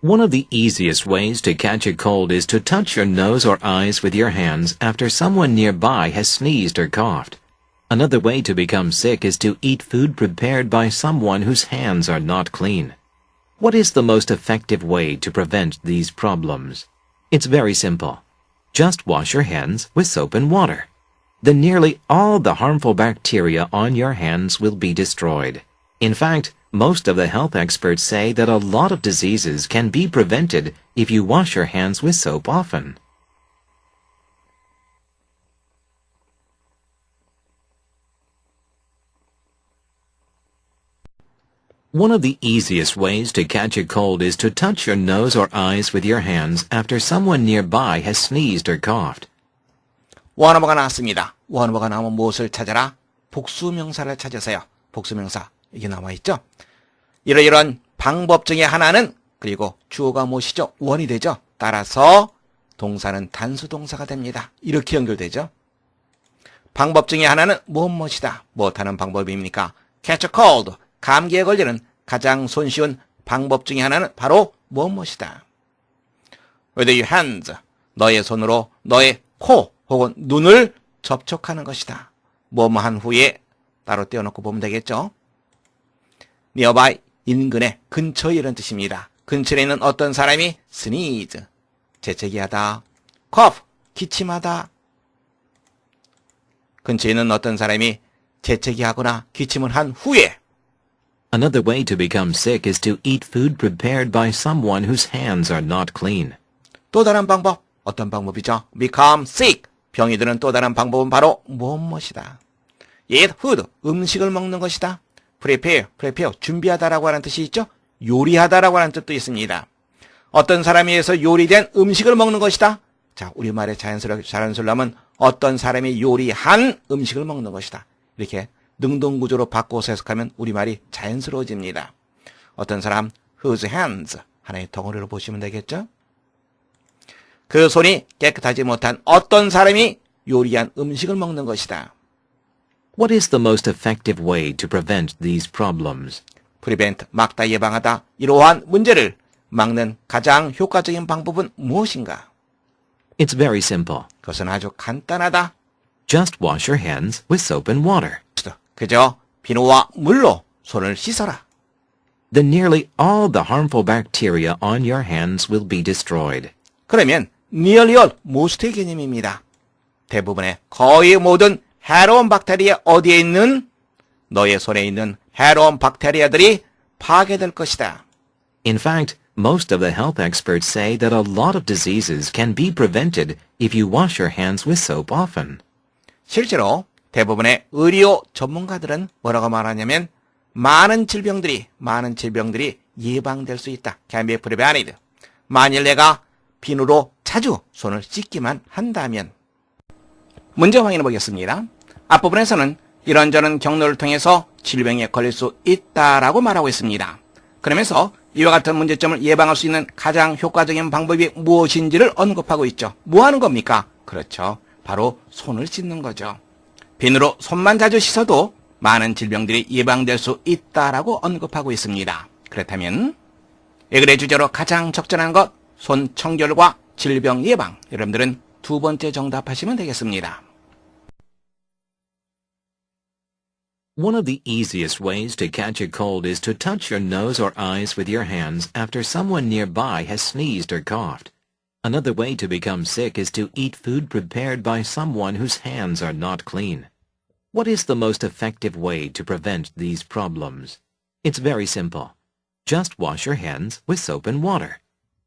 One of the easiest ways to catch a cold is to touch your nose or eyes with your hands after someone nearby has sneezed or coughed. Another way to become sick is to eat food prepared by someone whose hands are not clean. What is the most effective way to prevent these problems? It's very simple. Just wash your hands with soap and water. Then nearly all the harmful bacteria on your hands will be destroyed. In fact, most of the health experts say that a lot of diseases can be prevented if you wash your hands with soap often. One of the easiest ways to catch a cold is to touch your nose or eyes with your hands after someone nearby has sneezed or coughed. 원어버가 나왔습니다. 원어버가 나오면 무엇을 찾아라? 복수명사를 찾으세요. 복수명사 이게 나와 있죠? 이러이러한 방법 중에 하나는 그리고 주어가 무엇이죠? 원이 되죠. 따라서 동사는 단수동사가 됩니다. 이렇게 연결되죠. 방법 중에 하나는 무엇이다. 무엇하는 방법입니까? catch a cold. 감기에 걸리는 가장 손쉬운 방법 중에 하나는 바로 무엇이다. with your hands. 너의 손으로 너의 코 혹은 눈을 접촉하는 것이다. 뭐뭐한 후에 따로 떼어놓고 보면 되겠죠. nearby, 인근에, 근처에 이런 뜻입니다. 근처에 있는 어떤 사람이 sneeze, 재채기하다. cough, 기침하다. 근처에 있는 어떤 사람이 재채기하거나 기침을 한 후에 Another way to become sick is to eat food prepared by someone whose hands are not clean. 또 다른 방법, 어떤 방법이죠? become sick, 병이 드는 또 다른 방법은 바로 무엇이다. eat food, 음식을 먹는 것이다. prepare, 준비하다라고 하는 뜻이 있죠? 요리하다라고 하는 뜻도 있습니다. 어떤 사람에 의해서 요리된 음식을 먹는 것이다. 자, 우리말의 자연스러운 하면 어떤 사람이 요리한 음식을 먹는 것이다. 이렇게 능동구조로 바꿔서 해석하면 우리말이 자연스러워집니다. 어떤 사람, whose hands, 하나의 덩어리로 보시면 되겠죠? 그 손이 깨끗하지 못한 어떤 사람이 요리한 음식을 먹는 것이다. What is the most effective way to prevent these problems? prevent, 막다, 예방하다. 이러한 문제를 막는 가장 효과적인 방법은 무엇인가? It's very simple. 그것은 아주 간단하다. Just wash your hands with soap and water. 그저 비누와 물로 손을 씻어라. Then nearly all the harmful bacteria on your hands will be destroyed. 그러면 nearly all, most의 개념입니다. 대부분의 거의 모든 해로운 박테리아 어디에 있는? 너의 손에 있는 해로운 박테리아들이 파괴될 것이다. In fact, most of the health experts say that a lot of diseases can be prevented if you wash your hands with soap often. 실제로 대부분의 의료 전문가들은 뭐라고 말하냐면 많은 질병들이 예방될 수 있다. can be prevented. 만일 내가 비누로 자주 손을 씻기만 한다면. 문제 확인해 보겠습니다. 앞부분에서는 이런저런 경로를 통해서 질병에 걸릴 수 있다라고 말하고 있습니다. 그러면서 이와 같은 문제점을 예방할 수 있는 가장 효과적인 방법이 무엇인지를 언급하고 있죠. 뭐 하는 겁니까? 그렇죠. 바로 손을 씻는 거죠. 비누로 손만 자주 씻어도 많은 질병들이 예방될 수 있다라고 언급하고 있습니다. 그렇다면 이 글의 주제로 가장 적절한 것, 손 청결과 질병 예방. 여러분들은 두 번째 정답하시면 되겠습니다. One of the easiest ways to catch a cold is to touch your nose or eyes with your hands after someone nearby has sneezed or coughed. Another way to become sick is to eat food prepared by someone whose hands are not clean. What is the most effective way to prevent these problems? It's very simple. Just wash your hands with soap and water.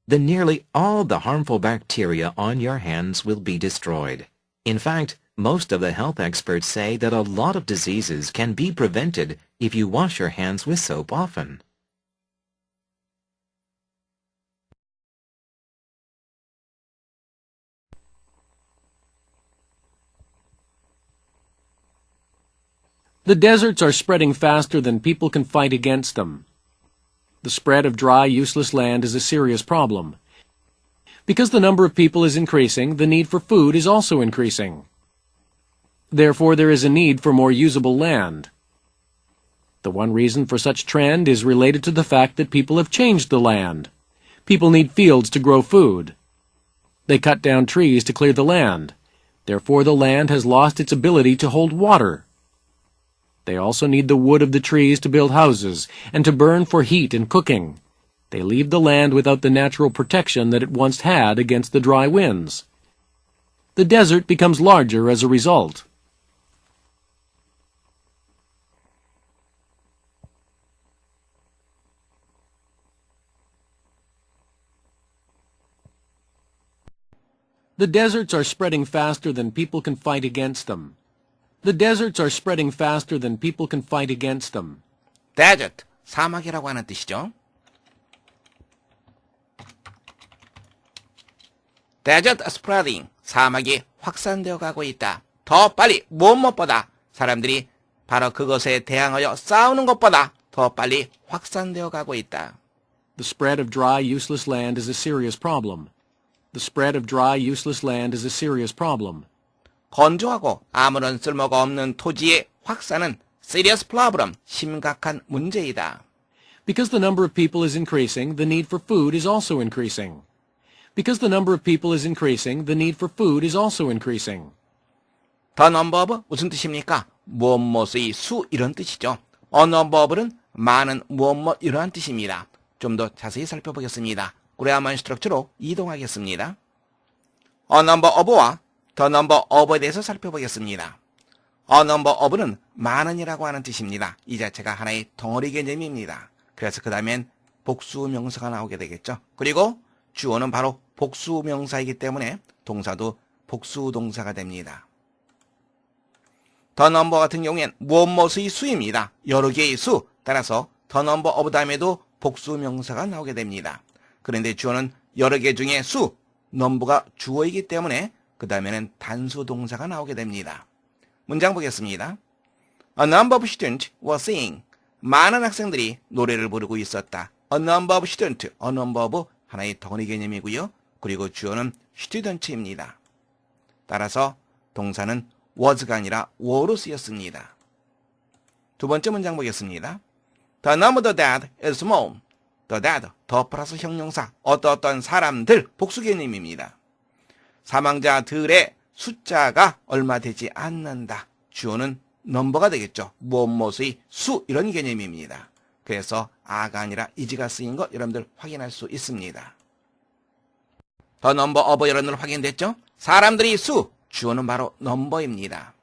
Then nearly all the harmful bacteria on your hands will be destroyed. In fact, most of the health experts say that a lot of diseases can be prevented if you wash your hands with soap often. The deserts are spreading faster than people can fight against them. The spread of dry, useless land is a serious problem. Because the number of people is increasing, the need for food is also increasing. Therefore, there is a need for more usable land. The one reason for such trend is related to the fact that people have changed the land. People need fields to grow food. They cut down trees to clear the land. Therefore, the land has lost its ability to hold water. They also need the wood of the trees to build houses and to burn for heat and cooking. They leave the land without the natural protection that it once had against the dry winds. The desert becomes larger as a result. The deserts are spreading faster than people can fight against them. The deserts are spreading faster than people can fight against them. desert, 사막이라고 하는 뜻이죠. desert spreading, 사막이 확산되어 가고 있다. 더 빨리, 무엇보다 사람들이 바로 그것에 대항하여 싸우는 것보다 더 빨리 확산되어 가고 있다. The spread of dry, useless land is a serious problem. The spread of dry, useless land is a serious problem. 건조하고 아무런 쓸모가 없는 토지의 확산은 serious problem, 심각한 문제이다. Because the number of people is increasing, the need for food is also increasing. Because the number of people is increasing, the need for food is also increasing. The number of 무슨 뜻입니까? 무엇무엇의 수 이런 뜻이죠. A number of는 많은 무엇무엇 이러한 뜻입니다. 좀 더 자세히 살펴보겠습니다. 그래야만 스트럭처로 이동하겠습니다. A number of와 the number of에 대해서 살펴보겠습니다. A number of는 많은이라고 하는 뜻입니다. 이 자체가 하나의 덩어리 개념입니다. 그래서 그 다음엔 복수 명사가 나오게 되겠죠. 그리고 주어는 바로 복수 명사이기 때문에 동사도 복수 동사가 됩니다. The number 같은 경우엔 무엇무엇의 수입니다. 여러 개의 수. 따라서 the number of 다음에도 복수 명사가 나오게 됩니다. 그런데 주어는 여러 개 중에 수, number가 주어이기 때문에 그 다음에는 단수 동사가 나오게 됩니다. 문장 보겠습니다. A number of students were singing. 많은 학생들이 노래를 부르고 있었다. A number of students, a number of 하나의 덩어리 개념이고요. 그리고 주어는 students입니다. 따라서 동사는 was가 아니라 were로 쓰였습니다. 두 번째 문장 보겠습니다. The number of the dead is small. The dead, 더 플러스 형용사, 어떤 사람들, 복수 개념입니다. 사망자들의 숫자가 얼마 되지 않는다. 주어는 넘버가 되겠죠. 무엇무엇의 수 이런 개념입니다. 그래서 아가 아니라 is가 쓰인 거 여러분들 확인할 수 있습니다. The number of 여러분들 확인됐죠? 사람들의 수, 주어는 바로 넘버입니다.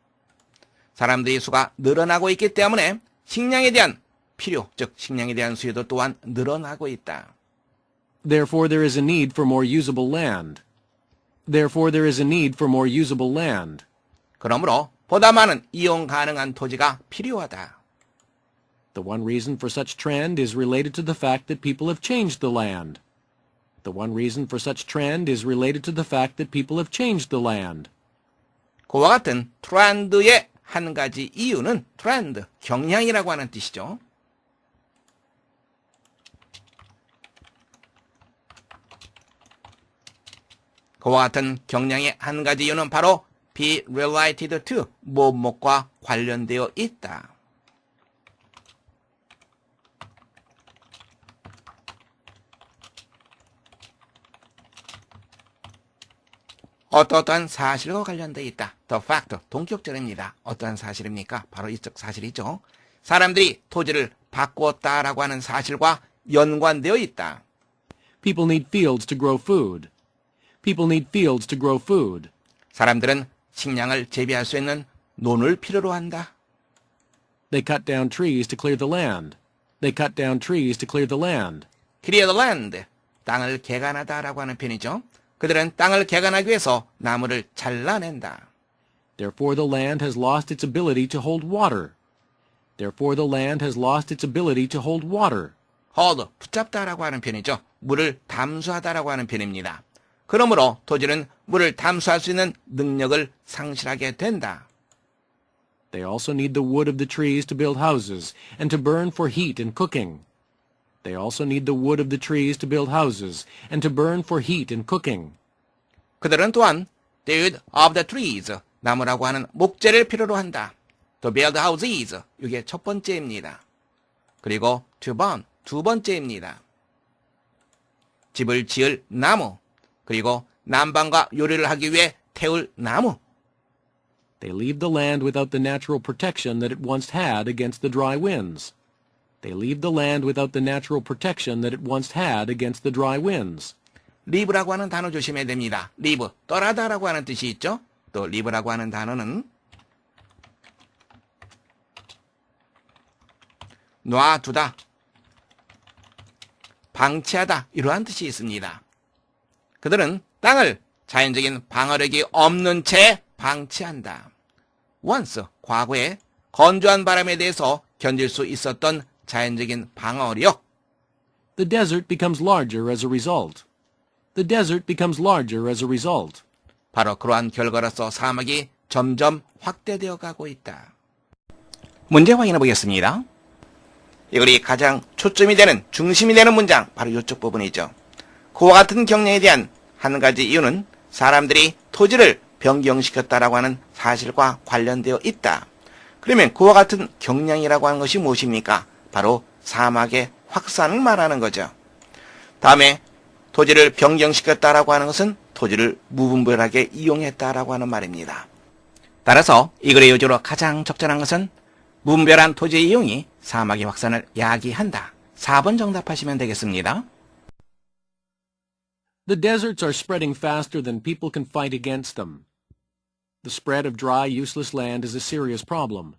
사람들의 수가 늘어나고 있기 때문에 식량에 대한 필요, 즉 식량에 대한 수요도 또한 늘어나고 있다. Therefore, there is a need for more usable land. Therefore, there is a need for more usable land. 그러므로 보다 많은 이용 가능한 토지가 필요하다. The one reason for such trend is related to the fact that people have changed the land. The one reason for such trend is related to the fact that people have changed the land. 그와 같은 트렌드의 한 가지 이유는 트렌드, 경향이라고 하는 뜻이죠. 그와 같은 경향의 한 가지 이유는 바로 be related to, 무엇과 관련되어 있다. 어떠한 사실과 관련되어 있다. The fact, 동격절입니다. 어떠한 사실입니까? 바로 이쪽 사실이죠. 사람들이 토지를 바꾸었다라고 하는 사실과 연관되어 있다. People need fields to grow food. People need fields to grow food. 사람들은 식량을 재배할 수 있는 논을 필요로 한다. They cut down trees to clear the land. They cut down trees to clear the land. Clear the land, 땅을 개간하다라고 하는 표현이죠. 그들은 땅을 개간하기 위해서 나무를 잘라낸다. Therefore, the land has lost its ability to hold water. Therefore, the land has lost its ability to hold water. hold, 붙잡다라고 하는 표현이죠. 물을 담수하다라고 하는 표현입니다. 그러므로 토지는 물을 담수할 수 있는 능력을 상실하게 된다. They also need the wood of the trees to build houses and to burn for heat and cooking. They also need the wood of the trees to build houses and to burn for heat and cooking. 그들은 또한 the wood of the trees, 나무라고 하는 목재를 필요로 한다. to build houses, 이게 첫 번째입니다. 그리고 to burn, 두 번째입니다. 집을 지을 나무, 그리고 난방과 요리를 하기 위해 태울 나무. They leave the land without the natural protection that it once had against the dry winds. They leave the land without the natural protection that it once had against the dry winds. leave라고 하는 단어 조심해야 됩니다. leave, 떠나다라고 하는 뜻이 있죠. 또 leave라고 하는 단어는 놔두다, 방치하다 이러한 뜻이 있습니다. 그들은 땅을 자연적인 방어력이 없는 채 방치한다. once, 과거에 건조한 바람에 대해서 견딜 수 있었던 자연적인 방어력. The desert becomes larger as a result. The desert becomes larger as a result. 바로 그러한 결과로서 사막이 점점 확대되어 가고 있다. 문제 확인해 보겠습니다. 이걸이 가장 초점이 되는, 중심이 되는 문장, 바로 이쪽 부분이죠. 그와 같은 경향에 대한 한 가지 이유는 사람들이 토지를 변경시켰다라고 하는 사실과 관련되어 있다. 그러면 그와 같은 경향이라고 하는 것이 무엇입니까? 바로 사막의 확산을 말하는 거죠. 다음에 토지를 변경시켰다라고 하는 것은 토지를 무분별하게 이용했다라고 하는 말입니다. 따라서 이 글의 요지로 가장 적절한 것은 무분별한 토지의 이용이 사막의 확산을 야기한다. 4번 정답하시면 되겠습니다. The deserts are spreading faster than people can fight against them. The spread of dry, useless land is a serious problem.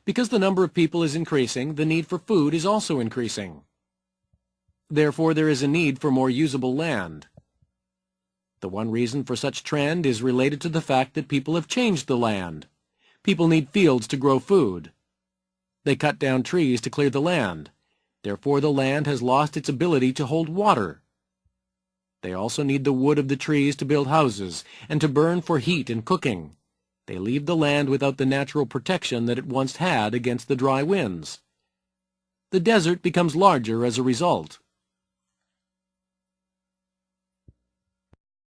Because the number of people is increasing, the need for food is also increasing. Therefore, there is a need for more usable land. The one reason for such trend is related to the fact that people have changed the land. People need fields to grow food. They cut down trees to clear the land. Therefore, the land has lost its ability to hold water. They also need the wood of the trees to build houses and to burn for heat and cooking. They leave the land without the natural protection that it once had against the dry winds. The desert becomes larger as a result.